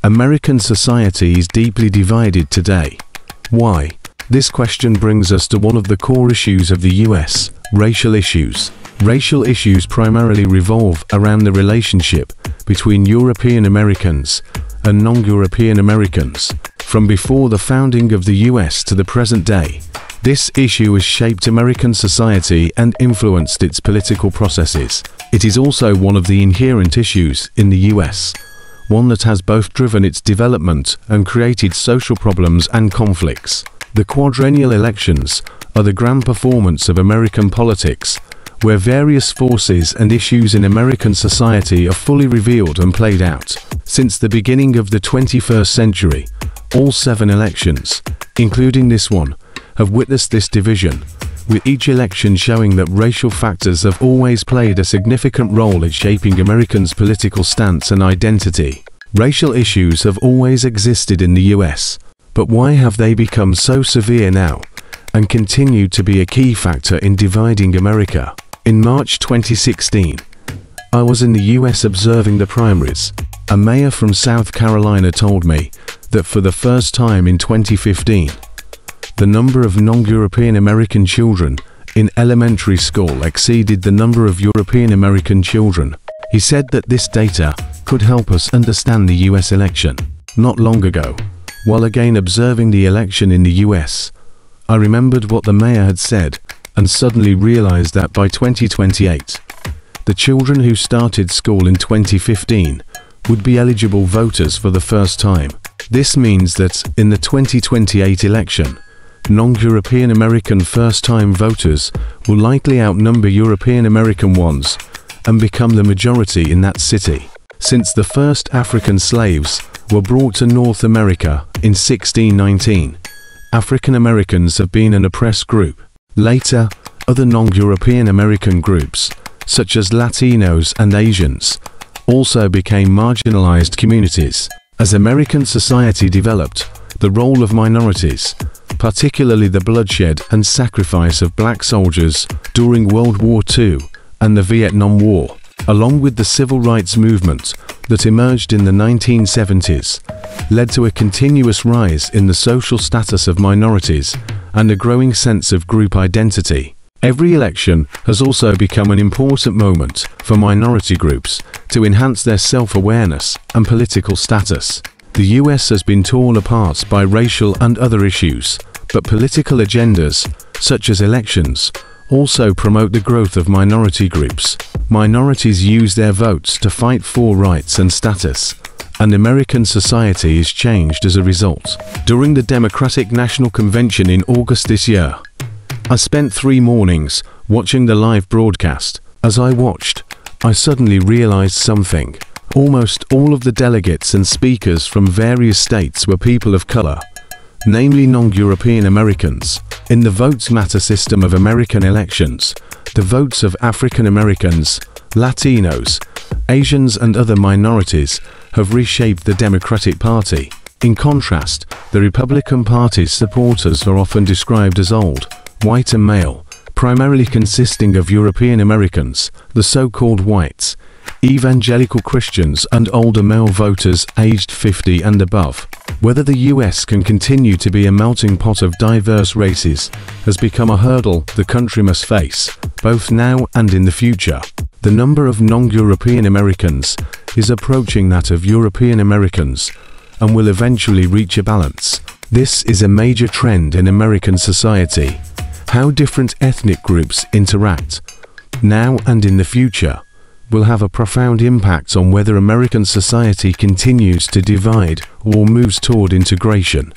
American society is deeply divided today. Why? This question brings us to one of the core issues of the US, racial issues. Racial issues primarily revolve around the relationship between European Americans and non-European Americans. From before the founding of the US to the present day, this issue has shaped American society and influenced its political processes. It is also one of the inherent issues in the US, one that has both driven its development and created social problems and conflicts. The quadrennial elections are the grand performance of American politics, where various forces and issues in American society are fully revealed and played out. Since the beginning of the 21st century, all 7 elections, including this one, have witnessed this division, with each election showing that racial factors have always played a significant role in shaping Americans' political stance and identity. Racial issues have always existed in the US, but why have they become so severe now, and continue to be a key factor in dividing America? In March 2016, I was in the US observing the primaries. A mayor from South Carolina told me that for the first time in 2015, the number of non-European American children in elementary school exceeded the number of European American children. He said that this data could help us understand the US election. Not long ago, while again observing the election in the US, I remembered what the mayor had said and suddenly realized that by 2028, the children who started school in 2015 would be eligible voters for the first time. This means that in the 2028 election, non-European American first-time voters will likely outnumber European American ones and become the majority in that city. Since the first African slaves were brought to North America in 1619, African Americans have been an oppressed group. Later, other non-European American groups, such as Latinos and Asians, also became marginalized communities. As American society developed, the role of minorities, particularly the bloodshed and sacrifice of black soldiers during World War II and the Vietnam War, along with the civil rights movement that emerged in the 1970s, led to a continuous rise in the social status of minorities and a growing sense of group identity. Every election has also become an important moment for minority groups to enhance their self-awareness and political status. The US has been torn apart by racial and other issues, but political agendas, such as elections, also promote the growth of minority groups. Minorities use their votes to fight for rights and status, and American society is changed as a result. During the Democratic National Convention in August this year, I spent 3 mornings watching the live broadcast. As I watched, I suddenly realized something. Almost all of the delegates and speakers from various states were people of color, namely non-European Americans. In the Votes Matter system of American elections, the votes of African Americans, Latinos, Asians and other minorities have reshaped the Democratic Party. In contrast, the Republican Party's supporters are often described as old, white and male, primarily consisting of European Americans, the so-called whites, evangelical Christians and older male voters aged 50 and above. Whether the US can continue to be a melting pot of diverse races has become a hurdle the country must face, both now and in the future. The number of non-European Americans is approaching that of European Americans and will eventually reach a balance. This is a major trend in American society. How different ethnic groups interact, now and in the future, will have a profound impact on whether American society continues to divide or moves toward integration.